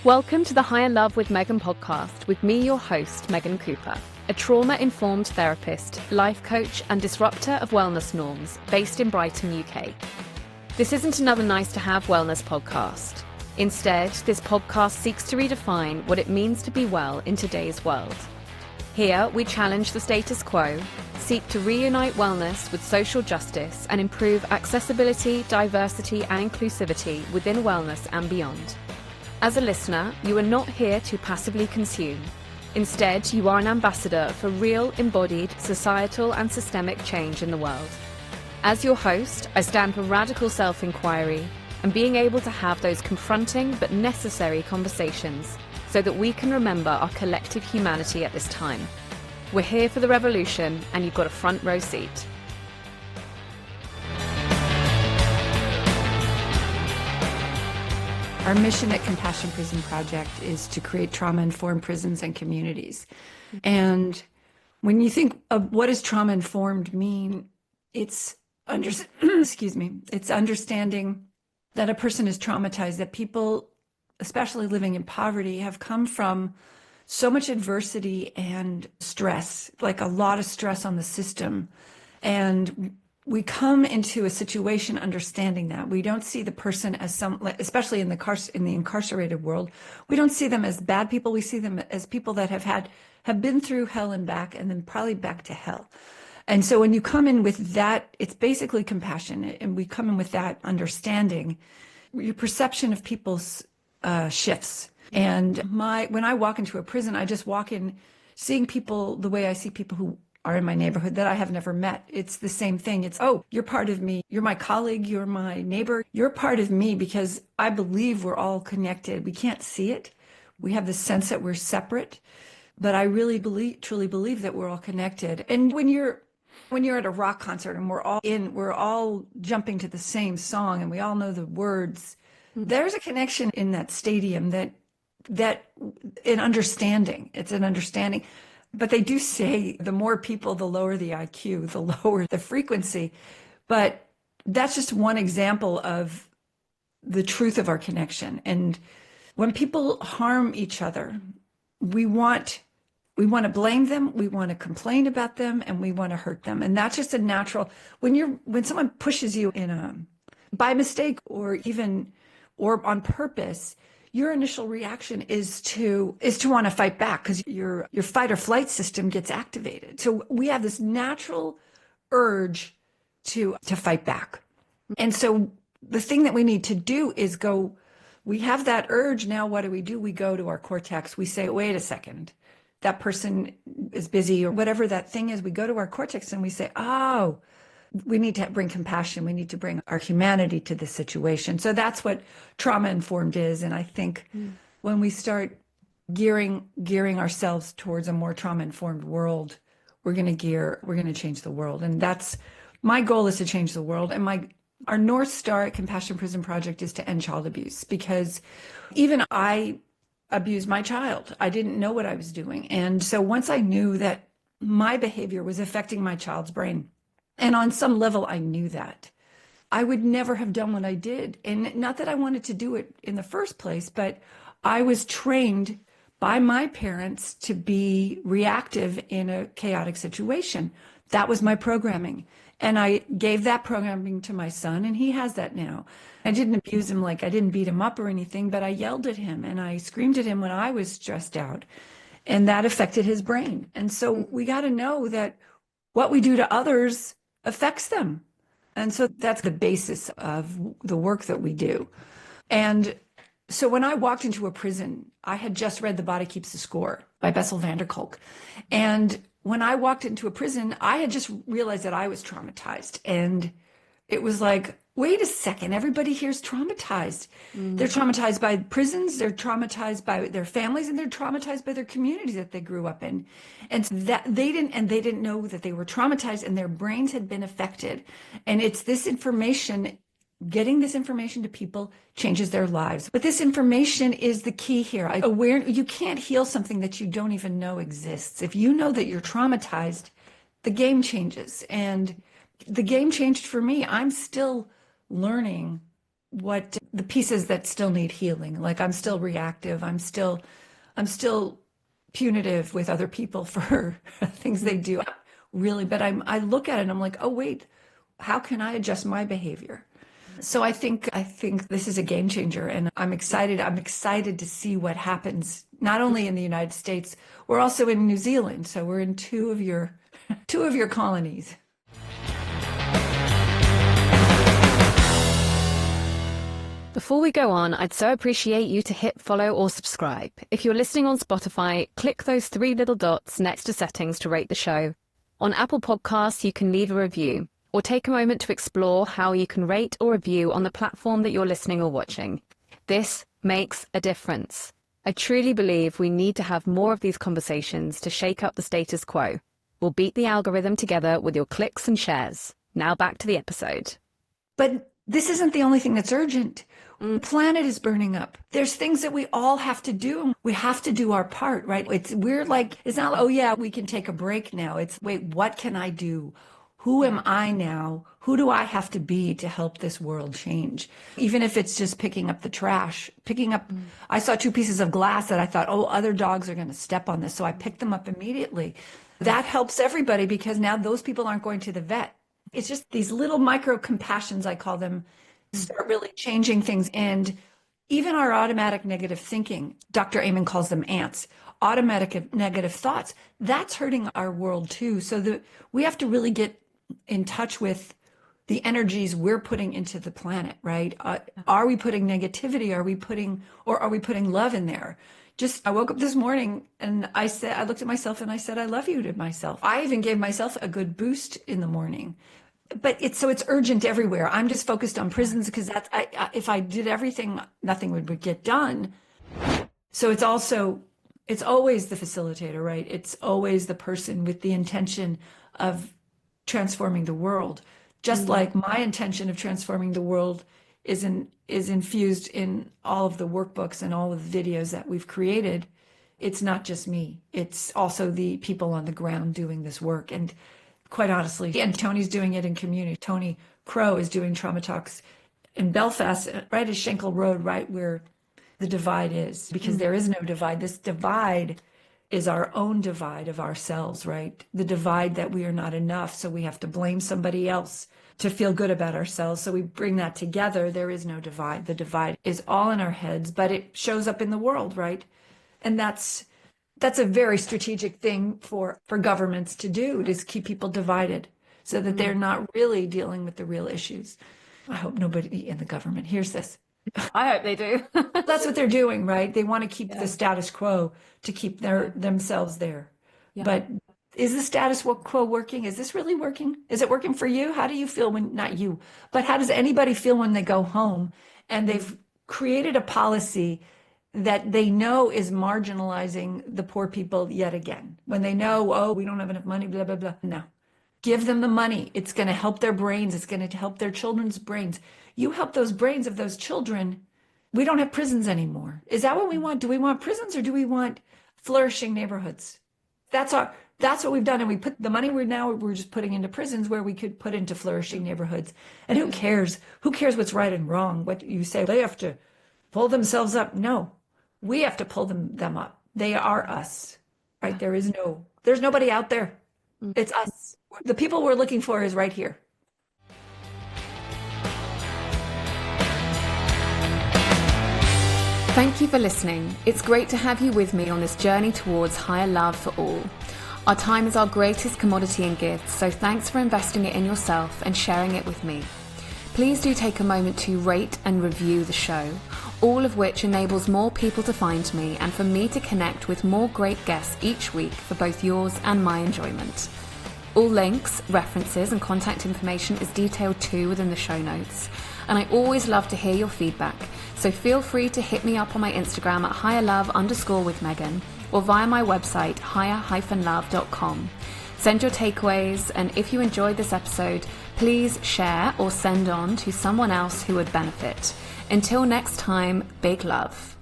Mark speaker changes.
Speaker 1: Welcome to the Higher Love with Megan podcast with me, your host, Megan Cooper, a trauma-informed therapist, life coach and disruptor of wellness norms based in Brighton, UK. This isn't another nice-to-have wellness podcast. Instead, this podcast seeks to redefine what it means to be well in today's world. Here, we challenge the status quo, seek to reunite wellness with social justice and improve accessibility, diversity and inclusivity within wellness and beyond. As a listener, you are not here to passively consume. Instead, you are an ambassador for real, embodied, societal and systemic change in the world. As your host, I stand for radical self-inquiry and being able to have those confronting but necessary conversations so that we can remember our collective humanity at this time. We're here for the revolution and you've got a front row seat.
Speaker 2: Our mission at Compassion Prison Project is to create trauma-informed prisons and communities. And when you think of what does trauma-informed mean, it's it's understanding that a person is traumatized, that people, especially living in poverty, have come from so much adversity and stress, like a lot of stress on the system. And we come into a situation understanding that we don't see the person as especially in the incarcerated world, we don't see them as bad people. We see them as people that have been through hell and back, and then probably back to hell. And so when you come in with that, it's basically compassion, and we come in with that understanding. Your perception of people's shifts. And when I walk into a prison, I just walk in seeing people the way I see people who are in my neighborhood that I have never met. It's the same thing. It's, oh, you're part of me. You're my colleague. You're my neighbor. You're part of me because I believe we're all connected. We can't see it. We have this sense that we're separate, but I really truly believe that we're all connected. And when you're at a rock concert and we're all jumping to the same song and we all know the words, there's a connection in that stadium that an understanding. It's an understanding. But they do say the more people, the lower the IQ, the lower the frequency. But that's just one example of the truth of our connection. And when people harm each other, we want to blame them, we want to complain about them, and we want to hurt them. And that's just a natural, when someone pushes you by mistake or on purpose, your initial reaction is to want to fight back because your fight or flight system gets activated. So we have this natural urge to fight back. And so the thing that we need to do is we have that urge. Now, what do? We go to our cortex. We say, wait a second, that person is busy or whatever that thing is. We go to our cortex and we say, oh, we need to bring compassion. We need to bring our humanity to this situation. So that's what trauma-informed is. And I think when we start gearing ourselves towards a more trauma-informed world, we're going to change the world. And that's my goal, is to change the world. And our North Star at Compassion Prison Project is to end child abuse, because even I abused my child. I didn't know what I was doing. And so once I knew that my behavior was affecting my child's brain, and on some level, I knew that, I would never have done what I did. And not that I wanted to do it in the first place, but I was trained by my parents to be reactive in a chaotic situation. That was my programming. And I gave that programming to my son, and he has that now. I didn't abuse him, like I didn't beat him up or anything, but I yelled at him and I screamed at him when I was stressed out. And that affected his brain. And so we got to know that what we do to others affects them. And so that's the basis of the work that we do. And so when I walked into a prison, I had just read The Body Keeps the Score by Bessel van Kolk. And when I walked into a prison, I had just realized that I was traumatized. And it was like, wait a second, everybody here's traumatized. They're traumatized by prisons, they're traumatized by their families, and they're traumatized by their communities that they grew up in. And that they didn't know that they were traumatized and their brains had been affected. And it's this information, getting this information to people changes their lives. But this information is the key here. You can't heal something that you don't even know exists. If you know that you're traumatized, the game changes. And the game changed for me. I'm still learning what the pieces that still need healing. Like I'm still reactive. I'm still punitive with other people for things they do. Really, but I look at it and I'm like, oh wait, how can I adjust my behavior? So I think this is a game changer, and I'm excited. I'm excited to see what happens, not only in the United States, we're also in New Zealand. So we're in two of your colonies.
Speaker 1: Before we go on, I'd so appreciate you to hit follow or subscribe. If you're listening on Spotify, click those 3 little dots next to settings to rate the show. On Apple Podcasts, you can leave a review, or take a moment to explore how you can rate or review on the platform that you're listening or watching. This makes a difference. I truly believe we need to have more of these conversations to shake up the status quo. We'll beat the algorithm together with your clicks and shares. Now back to the episode.
Speaker 2: But this isn't the only thing that's urgent. The planet is burning up. There's things that we all have to do. We have to do our part, right? It's not like, oh yeah, we can take a break now. It's, wait, what can I do? Who am I now? Who do I have to be to help this world change? Even if it's just picking up the trash, I saw 2 pieces of glass that I thought, oh, other dogs are going to step on this. So I picked them up immediately. That helps everybody because now those people aren't going to the vet. It's just these little micro compassions, I call them, start really changing things. And even our automatic negative thinking, Dr. Amen calls them ants, automatic negative thoughts, that's hurting our world too. So we have to really get in touch with the energies we're putting into the planet, right? Are we putting negativity? Are we putting love in there? I woke up this morning and I looked at myself and I said, I love you to myself. I even gave myself a good boost in the morning. But it's urgent everywhere. I'm just focused on prisons because if I did everything, nothing would get done. So it's always the facilitator, right? It's always the person with the intention of transforming the world. Just like my intention of transforming the world is infused in all of the workbooks and all of the videos that we've created. It's not just me. It's also the people on the ground doing this work. And quite honestly, and Tony's doing it in community. Tony Crowe is doing Trauma Talks in Belfast, right at Schenkel Road, right where the divide is, because there is no divide. This divide is our own divide of ourselves, right? The divide that we are not enough, so we have to blame somebody else to feel good about ourselves. So we bring that together. There is no divide. The divide is all in our heads, but it shows up in the world, right? And that's a very strategic thing for governments to do, is keep people divided so that they're not really dealing with the real issues. I hope nobody in the government hears this.
Speaker 1: I hope they do.
Speaker 2: That's what they're doing, right? They want to keep the status quo to keep themselves there. Yeah. But is the status quo working? Is this really working? Is it working for you? How do you feel not you, but how does anybody feel when they go home and they've created a policy that they know is marginalizing the poor people yet again? When they know, oh, we don't have enough money, blah, blah, blah. No. Give them the money. It's going to help their brains. It's going to help their children's brains. You help those brains of those children. We don't have prisons anymore. Is that what we want? Do we want prisons or do we want flourishing neighborhoods? That's what we've done. And we put the money we're just putting into prisons where we could put into flourishing neighborhoods. And who cares? Who cares what's right and wrong? What you say, they have to pull themselves up. No, we have to pull them up. They are us, right? There's nobody out there. It's us. The people we're looking for is right here.
Speaker 1: Thank you for listening. It's great to have you with me on this journey towards higher love for all. Our time is our greatest commodity and gift, so thanks for investing it in yourself and sharing it with me. Please do take a moment to rate and review the show, all of which enables more people to find me and for me to connect with more great guests each week for both yours and my enjoyment. All links, references and contact information is detailed too within the show notes. And I always love to hear your feedback, so feel free to hit me up on my Instagram at higherlove_with_Megan or via my website higher-love.com. Send your takeaways, and if you enjoyed this episode, please share or send on to someone else who would benefit. Until next time, big love.